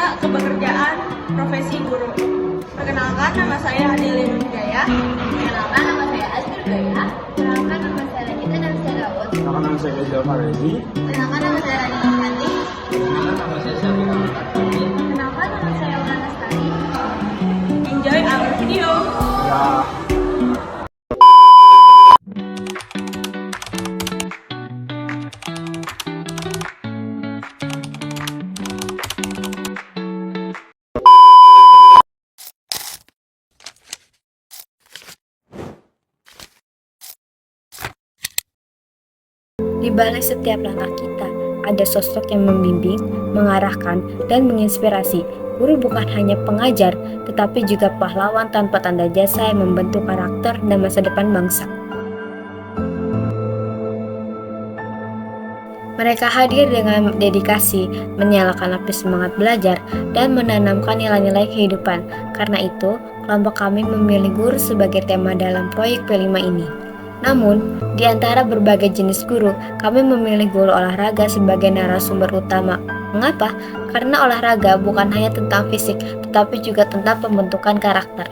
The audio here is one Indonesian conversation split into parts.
kita ke pekerjaan profesi guru. Perkenalkan, nama saya Adelia Hidayah. Perkenalkan, nama saya Azmir Gaya. Perkenalkan, nama saya Lanita dan saya Daud. Perkenalkan, nama saya Rizal Farezi. Perkenalkan, nama saya Rani Nurhati. Perkenalkan, nama saya Syarif. Perkenalkan, nama saya Ulana Astari. Enjoy our video. Ya. Di balik setiap langkah kita, ada sosok yang membimbing, mengarahkan, dan menginspirasi. Guru bukan hanya pengajar, tetapi juga pahlawan tanpa tanda jasa yang membentuk karakter dan masa depan bangsa. Mereka hadir dengan dedikasi, menyalakan api semangat belajar, dan menanamkan nilai-nilai kehidupan. Karena itu, kelompok kami memilih guru sebagai tema dalam proyek P5 ini. Namun, di antara berbagai jenis guru, kami memilih guru olahraga sebagai narasumber utama. Mengapa? Karena olahraga bukan hanya tentang fisik, tetapi juga tentang pembentukan karakter.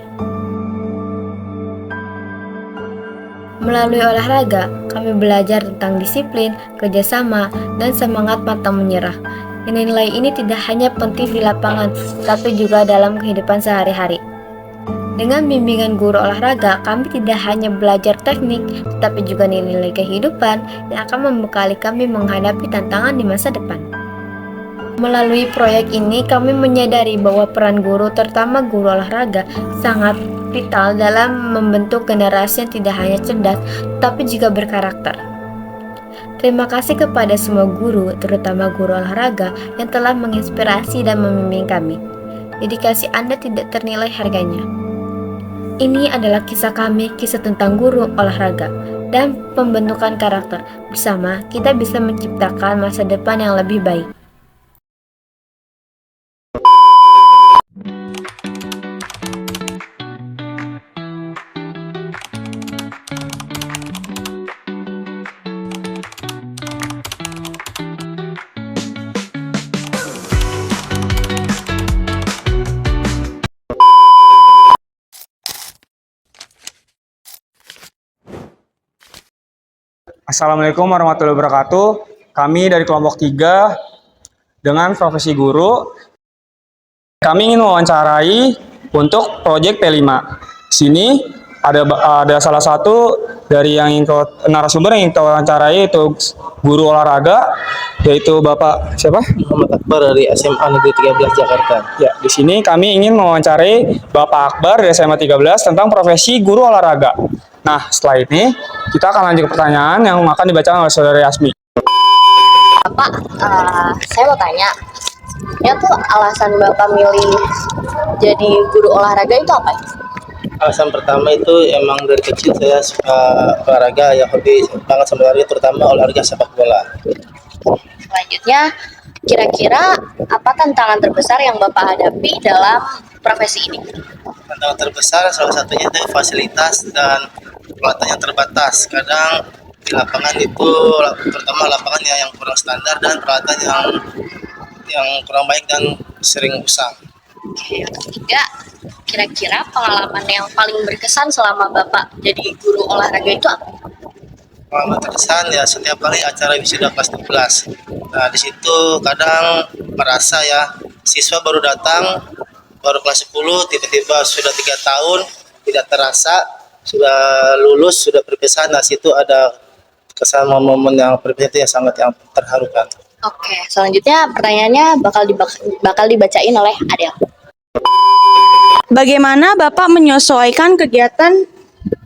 Melalui olahraga, kami belajar tentang disiplin, kerjasama, dan semangat pantang menyerah. Nilai-nilai ini tidak hanya penting di lapangan, tetapi juga dalam kehidupan sehari-hari. Dengan bimbingan guru olahraga, kami tidak hanya belajar teknik, tetapi juga nilai-nilai kehidupan yang akan membekali kami menghadapi tantangan di masa depan. Melalui proyek ini, kami menyadari bahwa peran guru, terutama guru olahraga, sangat vital dalam membentuk generasi yang tidak hanya cerdas, tetapi juga berkarakter. Terima kasih kepada semua guru, terutama guru olahraga, yang telah menginspirasi dan membimbing kami. Dedikasi Anda tidak ternilai harganya. Ini adalah kisah kami, kisah tentang guru olahraga dan pembentukan karakter. Bersama, kita bisa menciptakan masa depan yang lebih baik. Assalamualaikum warahmatullahi wabarakatuh. Kami dari kelompok 3 dengan profesi guru. Kami ingin mewawancarai untuk proyek P5. Sini ada salah satu dari yang narasumber yang kita wawancarai, itu guru olahraga, yaitu Bapak siapa? Muhammad Akbar dari SMA Negeri 13 Jakarta. Ya, di sini kami ingin mewawancarai Bapak Akbar dari SMA 13 tentang profesi guru olahraga. Nah, setelah ini kita akan lanjut ke pertanyaan yang akan dibacakan oleh Saudari Asmi. Bapak, saya mau tanya, ya tuh alasan Bapak milih jadi guru olahraga itu apa? Alasan pertama itu emang dari kecil saya suka olahraga, ya hobi banget sama olahraga, terutama olahraga sepak bola. Selanjutnya, kira-kira apa tantangan terbesar yang Bapak hadapi dalam profesi ini? Tantangan terbesar salah satunya itu fasilitas dan peralatan yang terbatas. Kadang di lapangan itu, terutama lapangan yang kurang standar dan peralatan yang kurang baik dan sering usang. Yang ketiga, kira-kira pengalaman yang paling berkesan selama Bapak jadi guru olahraga itu apa? Pengalaman terkesan ya setiap kali acara wisuda kelas 12. Nah, di situ kadang merasa ya siswa baru datang, baru kelas 10, tiba-tiba sudah 3 tahun, tidak terasa sudah lulus, sudah berkesan. Nah, situ ada kesan momen yang berbeda yang sangat yang terharukan. Oke, selanjutnya pertanyaannya bakal dibacain oleh Adel. Bagaimana Bapak menyesuaikan kegiatan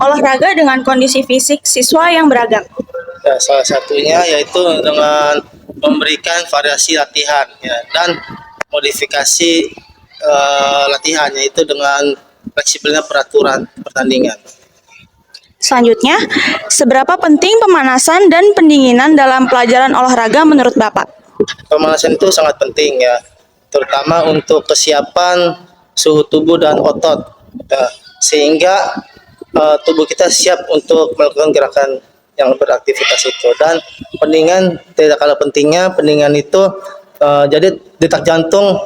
olahraga dengan kondisi fisik siswa yang beragam? Ya, salah satunya yaitu dengan memberikan variasi latihan ya, dan modifikasi latihan, yaitu dengan fleksibelnya peraturan pertandingan. Selanjutnya, seberapa penting pemanasan dan pendinginan dalam pelajaran olahraga menurut Bapak? Pemanasan itu sangat penting ya, terutama untuk kesiapan suhu tubuh dan otot, ya, sehingga tubuh kita siap untuk melakukan gerakan yang beraktivitas itu. Dan pendinginan tidak kalah pentingnya. Pendinginan itu jadi detak jantung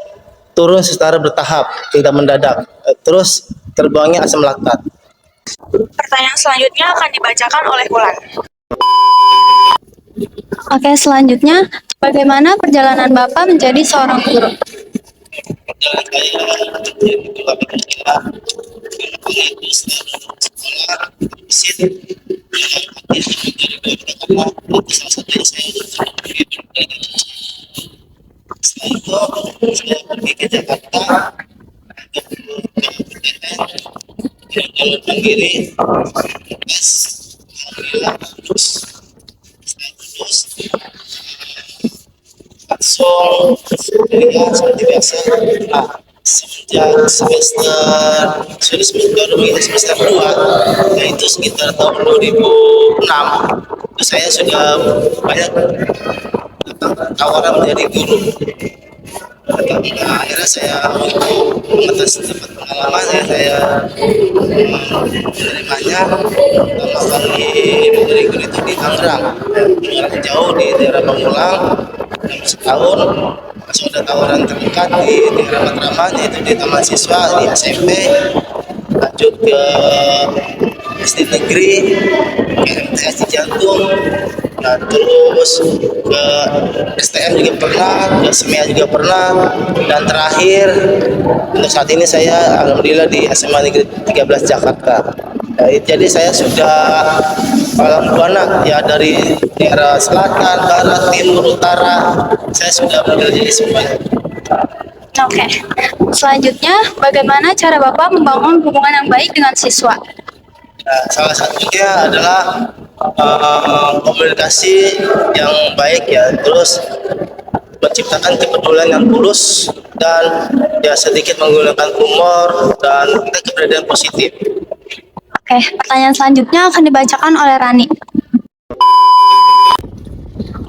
turun secara bertahap, tidak mendadak. Terus terbuangnya asam laktat. Pertanyaan selanjutnya akan dibacakan oleh Wulan. Oke, selanjutnya, bagaimana perjalanan Bapak menjadi seorang guru? Setelah itu saya pergi ke Jakarta, kemudian mandiri, tes, alhamdulillah lulus. Lulus, langsung kuliah seperti biasa. Nah, semenjak baru begitu semester 2, yaitu sekitar tahun 2006, itu saya sudah banyak tawaran menjadi guru. Nah, akhirnya saya atas dapat pengalaman ya, saya menerimanya pertama kali menjadi guru itu di Tangerang, jauh di daerah Pamulang. Setahun masih ada tawaran terdekat di daerah Matraman, yaitu di Taman Siswa di SMP, lanjut ke SD Negeri, ke MTS di Jantung, nah, terus ke STM juga pernah, ke SEMEA juga pernah, dan terakhir untuk saat ini saya alhamdulillah di SMA Negeri 13 Jakarta. Nah, jadi saya sudah malam buana ya, dari daerah selatan, barat, timur, utara, saya sudah bekerja di semuanya. Oke, selanjutnya bagaimana cara Bapak membangun hubungan yang baik dengan siswa? Nah, salah satunya adalah komunikasi yang baik ya, terus menciptakan kepedulian yang tulus, dan ya sedikit menggunakan humor dan kita kepribadian positif. Oke, pertanyaan selanjutnya akan dibacakan oleh Rani.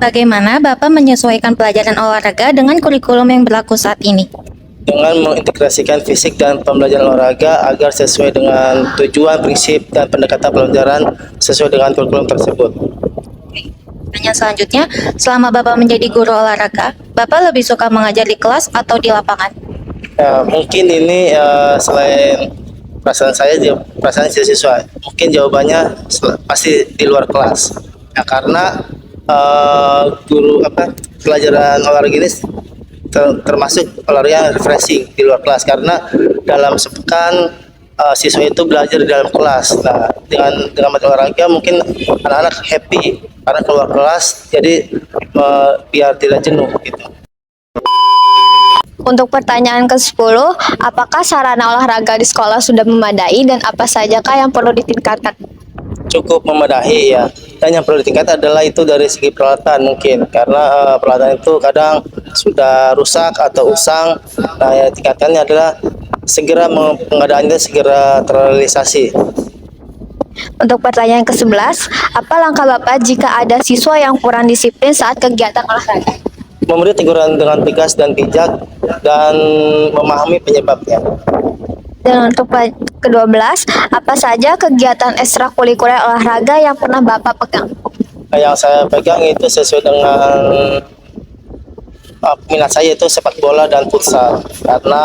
Bagaimana Bapak menyesuaikan pelajaran olahraga dengan kurikulum yang berlaku saat ini? Dengan mengintegrasikan fisik dan pembelajaran olahraga agar sesuai dengan tujuan, prinsip, dan pendekatan pelajaran sesuai dengan kurikulum tersebut. Pertanyaan selanjutnya, selama Bapak menjadi guru olahraga, Bapak lebih suka mengajar di kelas atau di lapangan? Ya, mungkin ini selain perasaan siswa, mungkin jawabannya pasti di luar kelas. Ya, karena pelajaran olahraga ini termasuk olahraga refreshing di luar kelas, karena dalam sepekan siswa itu belajar di dalam kelas. Nah, dengan mata olahraga mungkin anak-anak happy karena keluar kelas, jadi biar tidak jenuh gitu. Untuk pertanyaan ke-10, apakah sarana olahraga di sekolah sudah memadai dan apa sajakah yang perlu ditingkatkan? Cukup memadai ya, dan yang perlu ditingkatkan adalah itu dari segi peralatan mungkin, karena peralatan itu kadang sudah rusak atau usang. Nah, yang tingkatannya adalah segera pengadaannya segera terrealisasi. Untuk pertanyaan ke-11, apa langkah Bapak jika ada siswa yang kurang disiplin saat kegiatan olahraga? Memberi teguran dengan tegas dan bijak, dan memahami penyebabnya. Dan untuk ke-12, apa saja kegiatan ekstrakurikuler olahraga yang pernah Bapak pegang? Yang saya pegang itu sesuai dengan minat saya, itu sepak bola dan futsal, karena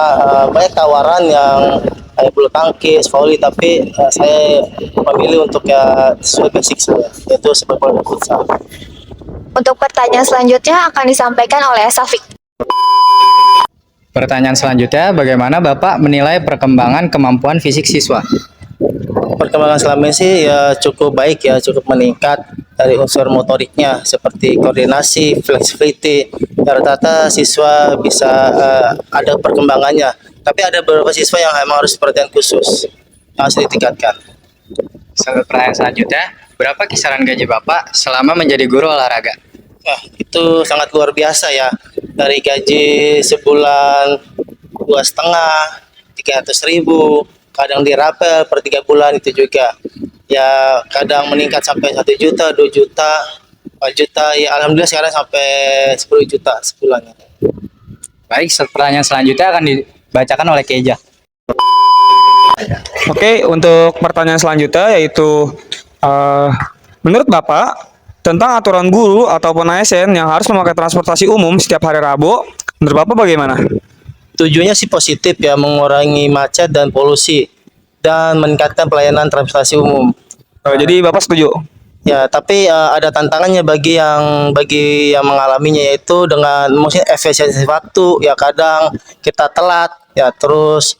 banyak tawaran yang kayak bulu tangkis, voli, tapi saya memilih untuk ya sesuai basic saya, yaitu sepak bola dan futsal. Untuk pertanyaan selanjutnya akan disampaikan oleh Safik. Pertanyaan selanjutnya, bagaimana Bapak menilai perkembangan kemampuan fisik siswa? Perkembangan selama ini sih ya cukup baik ya, cukup meningkat dari unsur motoriknya seperti koordinasi, flexibility. Rata-rata siswa bisa ada perkembangannya, tapi ada beberapa siswa yang memang harus perhatian khusus, harus ditingkatkan. Pertanyaan selanjutnya, berapa kisaran gaji Bapak selama menjadi guru olahraga? Wah, itu sangat luar biasa ya. Dari gaji sebulan 2,5, 300.000, kadang dirapel per 3 bulan itu juga. Ya kadang meningkat sampai 1 juta, 2 juta, 4 juta. Ya alhamdulillah sekarang sampai 10 juta sebulan. Baik, pertanyaan selanjutnya akan dibacakan oleh Keja. Oke, untuk pertanyaan selanjutnya yaitu menurut Bapak tentang aturan guru ataupun ASN yang harus memakai transportasi umum setiap hari Rabu, menurut Bapak bagaimana? Tujuannya sih positif ya, mengurangi macet dan polusi dan meningkatkan pelayanan transportasi umum. Jadi Bapak setuju? Ya, tapi ada tantangannya bagi yang mengalaminya, yaitu dengan mungkin efisiensi waktu ya, kadang kita telat ya, terus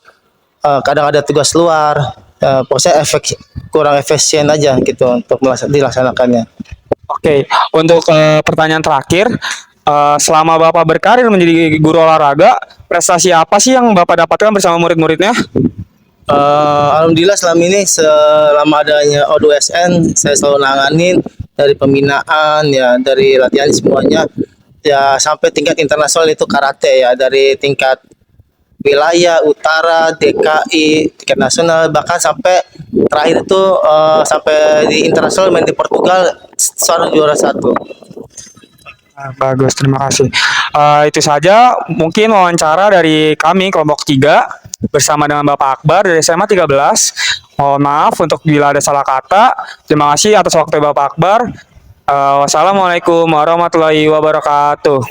kadang ada tugas luar, pokoknya kurang efisien aja gitu untuk dilaksanakannya. Oke, untuk pertanyaan terakhir, selama Bapak berkarir menjadi guru olahraga, prestasi apa sih yang Bapak dapatkan bersama murid-muridnya? Alhamdulillah selama adanya O2SN saya selalu nanganin dari pembinaan ya, dari latihan semuanya ya, sampai tingkat internasional itu karate ya, dari tingkat wilayah utara, DKI, tingkat nasional, bahkan sampai terakhir itu sampai di internasional, main di Portugal, selalu juara 1. Bagus, terima kasih. Itu saja mungkin wawancara dari kami kelompok 3 bersama dengan Bapak Akbar dari SMA 13. Mohon maaf untuk bila ada salah kata. Terima kasih atas waktu Bapak Akbar. Wassalamualaikum warahmatullahi wabarakatuh.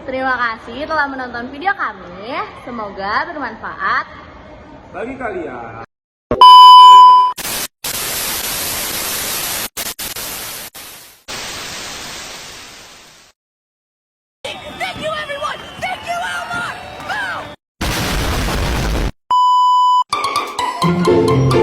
Terima kasih telah menonton video kami. Semoga bermanfaat Bagi kalian. Thank you, everyone. Thank you, Elmore. Go!